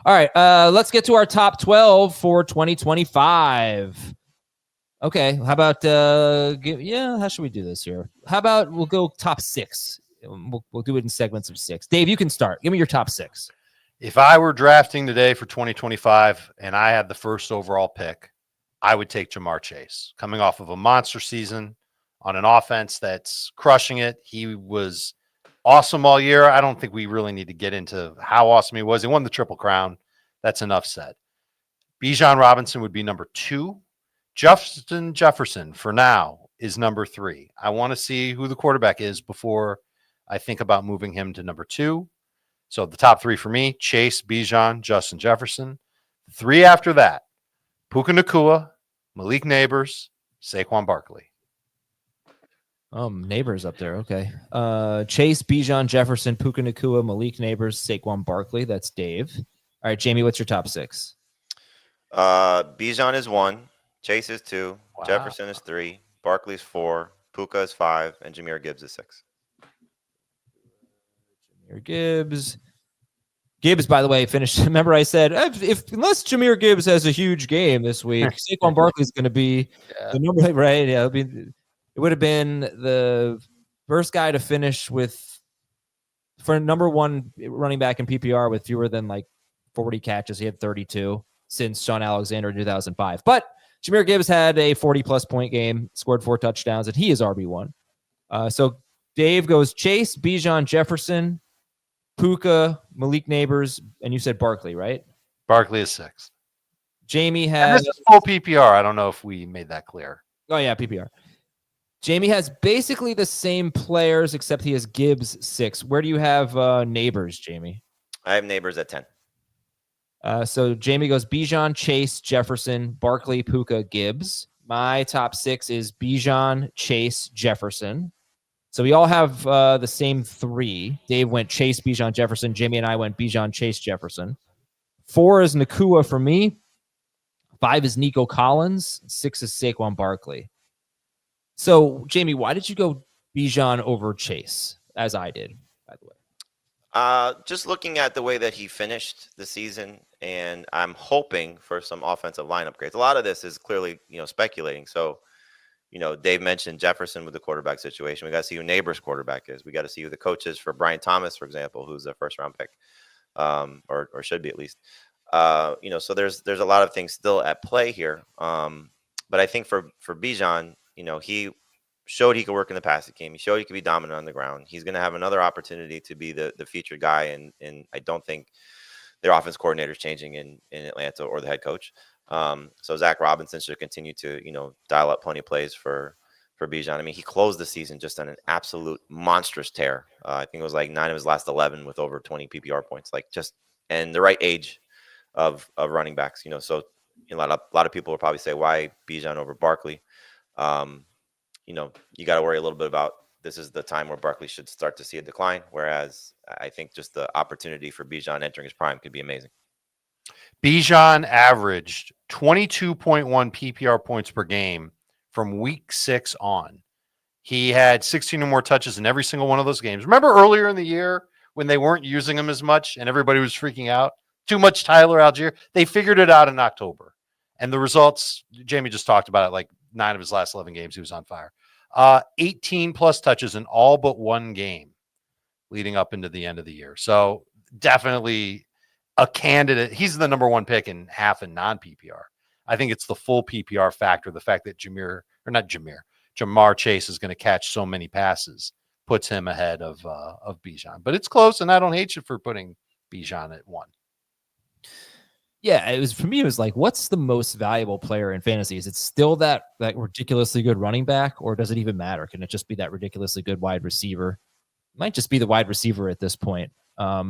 All right, let's get to our top 12 for 2025. Okay, how about how should we do this here? How about we'll go top 6. We'll do it in segments of 6. Dave, you can start. Give me your top 6. If I were drafting today for 2025 and I had the first overall pick, I would take Ja'Marr Chase. Coming off of a monster season on an offense that's crushing it. He was awesome all year. I don't think we really need to get into how awesome he was. He won the Triple Crown. That's enough said. Bijan Robinson would be number 2. Justin Jefferson, for now, is number 3. I want to see who the quarterback is before I think about moving him to number 2. So the top 3 for me, Chase, Bijan, Justin Jefferson. 3 after that, Puka Nacua, Malik Neighbors, Saquon Barkley. Neighbors up there. Okay. Chase, Bijan, Jefferson, Puka Nacua, Malik Neighbors, Saquon Barkley. That's Dave. All right, Jamie, what's your top 6? Bijan is 1. Chase is 2. Wow. Jefferson is 3. Barkley's 4. Puka is 5. And Jahmyr Gibbs is 6. Jahmyr Gibbs. Gibbs, by the way, finished. Remember, I said unless Jahmyr Gibbs has a huge game this week, Saquon Barkley is going to be the number, right? Yeah, it would have been the first guy to finish for number 1 running back in PPR with fewer than 40 catches. He had 32 since Sean Alexander in 2005. But Jahmyr Gibbs had a 40-plus point game, scored 4 touchdowns, and he is RB1. So Dave goes Chase, Bijan, Jefferson, Puka, Malik Neighbors, and you said Barkley, right? Barkley is 6. Jamie has full PPR. I don't know if we made that clear. Oh, yeah, PPR. Jamie has basically the same players, except he has Gibbs 6. Where do you have Neighbors, Jamie? I have Neighbors at 10. So Jamie goes Bijan, Chase, Jefferson, Barkley, Puka, Gibbs. My top 6 is Bijan, Chase, Jefferson. So we all have the same 3. Dave went Chase, Bijan, Jefferson. Jamie and I went Bijan, Chase, Jefferson. 4 is Nacua for me. 5 is Nico Collins. 6 is Saquon Barkley. So, Jamie, why did you go Bijan over Chase, as I did, by the way? Just looking at the way that he finished the season, and I'm hoping for some offensive line upgrades. A lot of this is clearly, speculating. So, Dave mentioned Jefferson with the quarterback situation. We got to see who Neighbors' quarterback is. We got to see who the coach is for Brian Thomas, for example, who's a first-round pick, or should be at least. So there's a lot of things still at play here. But I think for Bijan, he showed he could work in the passing game. He showed he could be dominant on the ground. He's going to have another opportunity to be the featured guy. And I don't think their offense coordinator is changing in Atlanta or the head coach. So Zach Robinson should continue to, dial up plenty of plays for Bijan. I mean, he closed the season just on an absolute monstrous tear. I think it was 9 of his last 11 with over 20 PPR points, and the right age of running backs, so a lot of people will probably say, why Bijan over Barkley? You got to worry a little bit about this is the time where Barkley should start to see a decline. Whereas I think just the opportunity for Bijan entering his prime could be amazing. Bijan averaged 22.1 PPR points per game from week 6 on. He had 16 or more touches in every single one of those games. Remember earlier in the year when they weren't using him as much and everybody was freaking out? Too much Tyler Algier. They figured it out in October. And the results, Jamie just talked about it, 9 of his last 11 games, he was on fire. 18 plus touches in all but 1 game leading up into the end of the year. So definitely a candidate. He's the number 1 pick in half and non-PPR. I think it's the full PPR factor. The fact that Ja'Marr Chase is going to catch so many passes puts him ahead of Bijan. But it's close, and I don't hate you for putting Bijan at 1. Yeah, it was for me. It was what's the most valuable player in fantasy? Is it still that ridiculously good running back, or does it even matter? Can it just be that ridiculously good wide receiver? It might just be the wide receiver at this point. I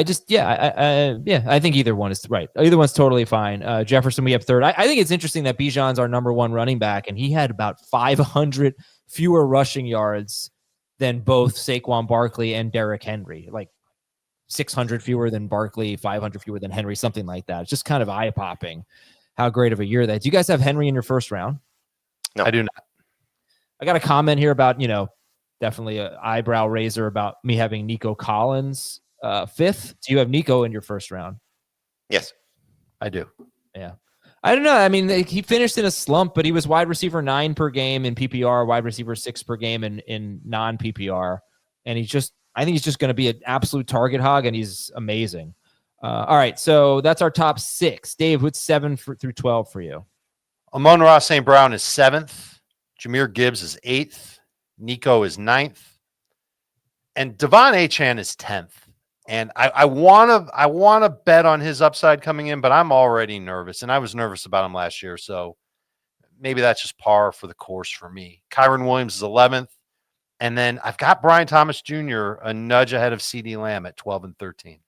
think either one is right. Either one's totally fine. Jefferson, we have 3rd. I think it's interesting that Bijan's our number 1 running back, and he had about 500 fewer rushing yards than both Saquon Barkley and Derrick Henry. 600 fewer than Barkley, 500 fewer than Henry, something like that. It's just kind of eye-popping how great of a year that. Do you guys have Henry in your first round? No, I do not. I got a comment here about, definitely an eyebrow raiser about me having Nico Collins Fifth, do you have Nico in your first round? Yes, I do. Yeah. I don't know. I mean, he finished in a slump, but he was wide receiver 9 per game in PPR, wide receiver 6 per game in non-PPR. And I think he's just going to be an absolute target hog, and he's amazing. All right. So that's our top 6. Dave, what's 7 through 12 for you? Amon-Ra St. Brown is 7th. Jahmyr Gibbs is 8th. Nico is 9th. And Devon Achane is 10th. And I want to bet on his upside coming in, but I'm already nervous. And I was nervous about him last year. So maybe that's just par for the course for me. Kyron Williams is 11th. And then I've got Brian Thomas Jr. a nudge ahead of CeeDee Lamb at 12 and 13.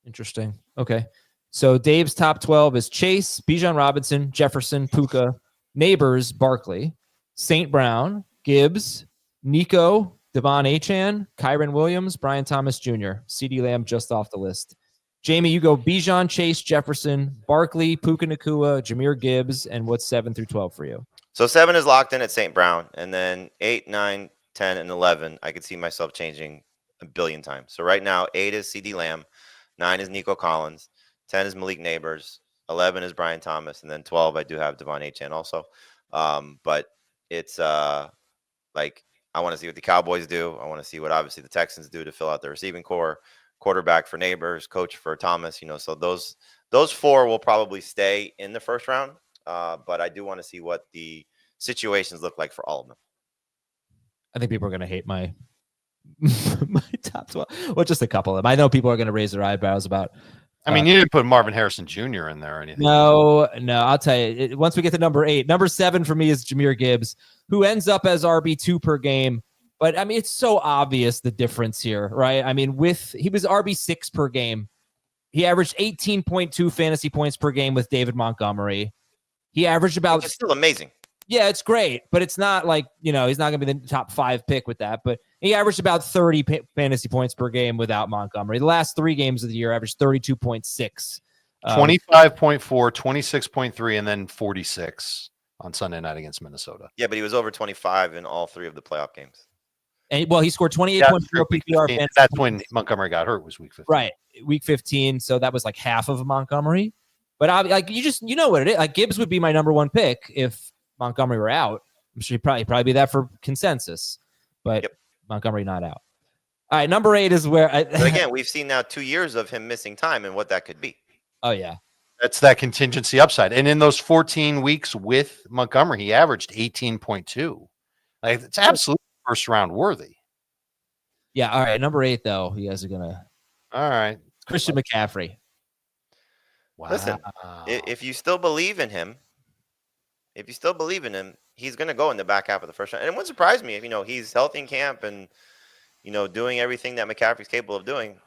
Interesting. Okay. So Dave's top 12 is Chase, Bijan Robinson, Jefferson, Puka, Neighbors, Barkley, St. Brown, Gibbs, Nico, Devon Achane, Kyron Williams, Brian Thomas Jr., CeeDee Lamb just off the list. Jamie, you go Bijan, Chase, Jefferson, Barkley, Puka Nacua, Jahmyr Gibbs, and what's 7 through 12 for you? So 7 is locked in at St. Brown, and then 8, 9, 10, and 11, I could see myself changing a billion times. So right now, 8 is CeeDee Lamb, 9 is Nico Collins, 10 is Malik Neighbors, 11 is Brian Thomas, and then 12 I do have Devon Achane also. But it's like I want to see what the Cowboys do. I want to see what obviously the Texans do to fill out their receiving core, quarterback for Neighbors, coach for Thomas. So those 4 will probably stay in the first round. But I do want to see what the situations look like for all of them. I think people are going to hate my top 12. Well, just a couple of them. I know people are going to raise their eyebrows about. I mean, you didn't put Marvin Harrison Jr. in there or anything. No. I'll tell you. Once we get to number 8, number 7 for me is Jahmyr Gibbs, who ends up as RB2 per game. But I mean, it's so obvious the difference here, right? I mean, he was RB6 per game. He averaged 18.2 fantasy points per game with David Montgomery. He averaged about. It's still amazing. Yeah, it's great, but it's not like, he's not going to be the top 5 pick with that. But he averaged about 30 fantasy points per game without Montgomery. The last 3 games of the year averaged 32.6. 25.4, 26.3, and then 46 on Sunday night against Minnesota. Yeah, but he was over 25 in all 3 of the playoff games. And he scored 28.4 PPR. 15. That's when Montgomery got hurt, was week 15. Right, week 15. So that was like half of Montgomery. But you know what it is. Like Gibbs would be my number 1 pick if Montgomery were out. I'm sure he'd probably be that for consensus, but yep. Montgomery not out. All right, number 8 is where. But again, we've seen now 2 years of him missing time and what that could be. Oh yeah, that's that contingency upside. And in those 14 weeks with Montgomery, he averaged 18.2. Like it's absolutely first round worthy. Yeah. All right, number 8 though. You guys are gonna. All right, Christian McCaffrey. Wow. Listen, if you still believe in him. He's going to go in the back half of the first round. And it wouldn't surprise me if, he's healthy in camp and, doing everything that McCaffrey's capable of doing.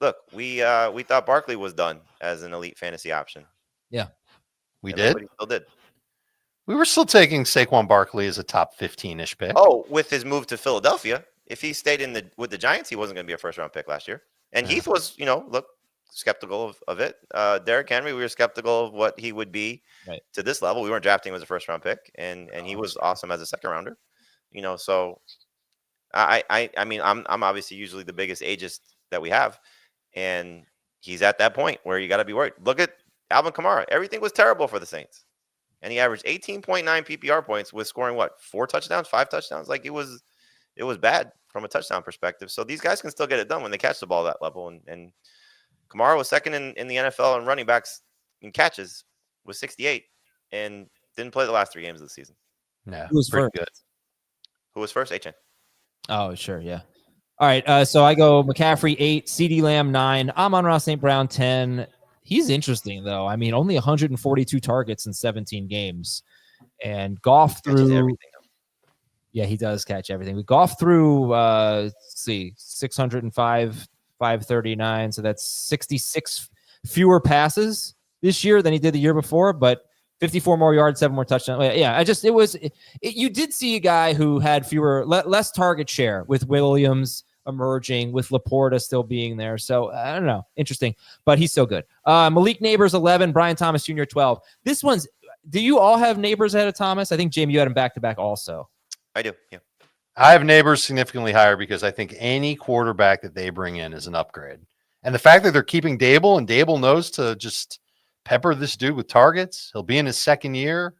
Look, we thought Barkley was done as an elite fantasy option. Yeah, we did. Still did. We were still taking Saquon Barkley as a top 15-ish pick. Oh, with his move to Philadelphia. If he stayed with the Giants, he wasn't going to be a first-round pick last year. And Heath was, skeptical of it. Derrick Henry, we were skeptical of what he would be to this level. We weren't drafting him as a first-round pick, and he was awesome as a second-rounder. So I mean, I'm obviously usually the biggest ageist that we have, and he's at that point where you got to be worried. Look at Alvin Kamara. Everything was terrible for the Saints, and he averaged 18.9 PPR points with scoring 4 touchdowns, 5 touchdowns. Like it was bad from a touchdown perspective. So these guys can still get it done when they catch the ball at that level, and Kamara was second in the NFL in running backs in catches with 68 and didn't play the last 3 games of the season. Yeah, who was first? Good. Who was first? Achane. Oh, sure, yeah. All right, so I go McCaffrey 8, CeeDee Lamb 9, Amon-Ra St. Brown 10. He's interesting though. I mean, only 142 targets in 17 games, and Goff through. Yeah, he does catch everything. We Goff through. Let's see, 605. 539, so that's 66 fewer passes this year than he did the year before, but 54 more yards, 7 more touchdowns. Yeah, you did see a guy who had less target share with Williams emerging, with Laporta still being there. So I don't know, interesting, but he's so good. Malik Neighbors 11, Brian Thomas Jr. 12. This one's. Do you all have Neighbors ahead of Thomas? I think Jamie, you had him back to back also. I do. Yeah. I have Neighbors significantly higher because I think any quarterback that they bring in is an upgrade. And the fact that they're keeping Dable and Dable knows to just pepper this dude with targets. He'll be in his second year.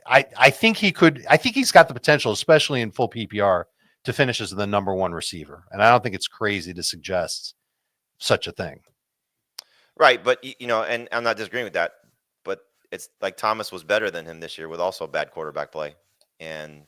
I think he could. I think he's got the potential, especially in full PPR, to finish as the number one receiver. And I don't think it's crazy to suggest such a thing. Right, but and I'm not disagreeing with that, but it's like Thomas was better than him this year with also bad quarterback play, and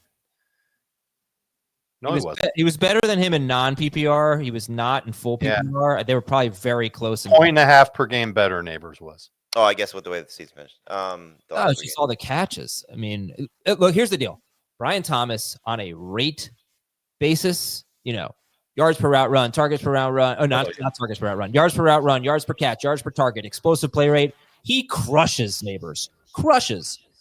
No, he wasn't. He was better than him in non-PPR. He was not in full PPR. Yeah. They were probably very close. Point and a half per game better. Neighbors was. Oh, I guess with the way the season finished. Just all the catches. I mean, look, here's the deal. Brian Thomas on a rate basis, yards per route run, targets per route run. Oh, not targets per route run. Yards per route run, yards per catch, yards per target, explosive play rate. He crushes Neighbors.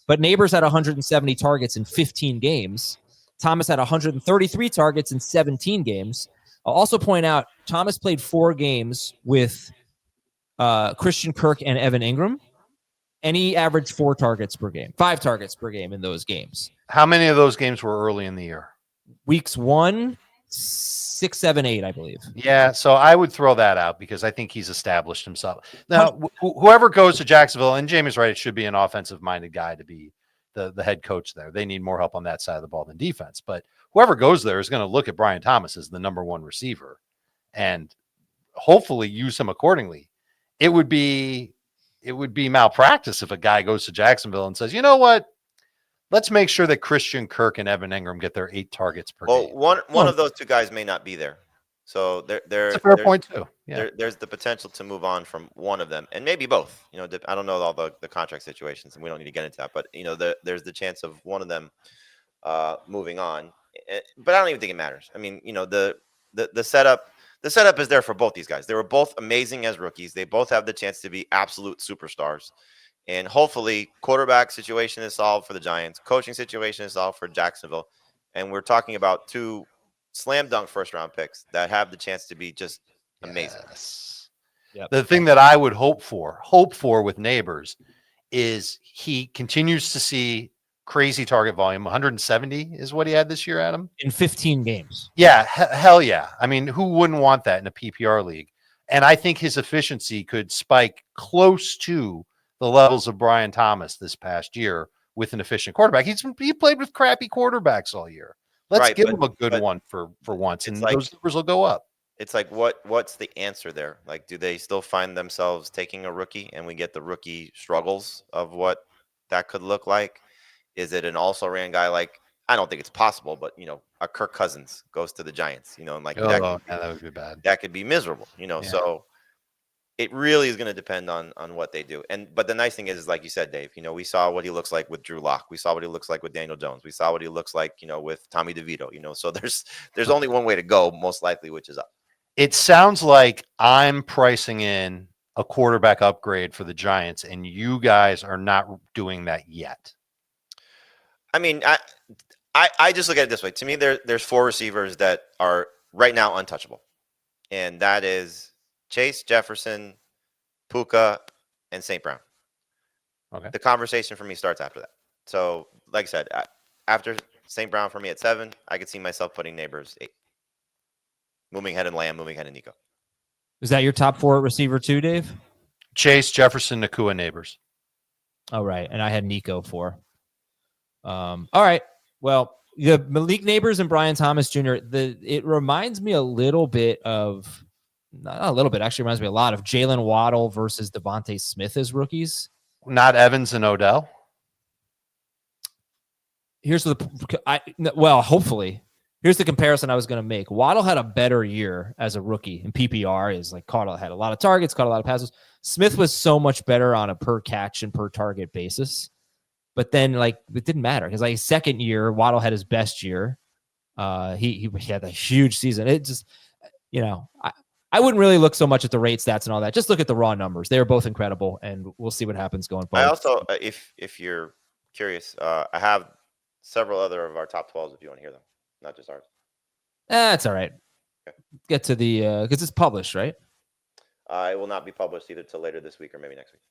But Neighbors had 170 targets in 15 games. Thomas had 133 targets in 17 games. I'll also point out Thomas played 4 games with Christian Kirk and Evan Ingram, and he averaged 4 targets per game, 5 targets per game in those games. How many of those games were early in the year? Weeks 1, 6, 7, 8, I believe. Yeah, so I would throw that out because I think he's established himself. Now, whoever goes to Jacksonville, and Jamie's right, it should be an offensive-minded guy to be the head coach there. They need more help on that side of the ball than defense. But whoever goes there is going to look at Brian Thomas as the number one receiver and hopefully use him accordingly. It would be malpractice if a guy goes to Jacksonville and says, you know what? Let's make sure that Christian Kirk and Evan Ingram get their 8 targets per game. One of those two guys may not be there. So that's a fair point too. Yeah. There's the potential to move on from one of them, and maybe both. I don't know all the contract situations, and we don't need to get into that. But there's the chance of one of them moving on. But I don't even think it matters. I mean, the setup is there for both these guys. They were both amazing as rookies. They both have the chance to be absolute superstars. And hopefully, quarterback situation is solved for the Giants. Coaching situation is solved for Jacksonville. And we're talking about 2 slam dunk first round picks that have the chance to be just amazing. Yes. Yep. The thing that I would hope for with Neighbors is he continues to see crazy target volume. 170 is what he had this year, Adam, in 15 games. Yeah. Hell yeah. I mean, who wouldn't want that in a PPR league? And I think his efficiency could spike close to the levels of Brian Thomas this past year with an efficient quarterback. He played with crappy quarterbacks all year. Let's give him a good one for once, and those numbers will go up. It's like, what's the answer there? Like, do they still find themselves taking a rookie, and we get the rookie struggles of what that could look like? Is it an also-ran guy like, I don't think it's possible, but, a Kirk Cousins goes to the Giants, and like that would be bad. That could be miserable, So it really is going to depend on what they do. But the nice thing is like you said, Dave, we saw what he looks like with Drew Lock. We saw what he looks like with Daniel Jones. We saw what he looks like, with Tommy DeVito, so there's only one way to go, most likely, which is up. It sounds like I'm pricing in a quarterback upgrade for the Giants, and you guys are not doing that yet. I mean, I just look at it this way. To me, there's 4 receivers that are right now untouchable. And that is Chase, Jefferson, Puka, and St. Brown. Okay. The conversation for me starts after that. So, like I said, after St. Brown for me at 7, I could see myself putting Neighbors 8. Moving ahead in Lamb, moving ahead in Nico. Is that your top 4 receiver too, Dave? Chase, Jefferson, Nakua, Neighbors. Oh, right. And I had Nico 4. All right. Well, the Malik Neighbors and Brian Thomas Jr., it reminds me a little bit of, not a little bit, actually reminds me a lot of Jalen Waddle versus Devontae Smith as rookies. Not Evans and Odell? Hopefully. Here's the comparison I was going to make. Waddle had a better year as a rookie in PPR. Had a lot of targets, caught a lot of passes. Smith was so much better on a per catch and per target basis. But then, it didn't matter because, his second year, Waddle had his best year. He had a huge season. It just, I wouldn't really look so much at the rate stats and all that. Just look at the raw numbers. They are both incredible, and we'll see what happens going forward. I also, if you're curious, I have several other of our top 12s if you want to hear them, not just ours. That's all right. Okay. Get to the because it's published, right? It will not be published either till later this week or maybe next week.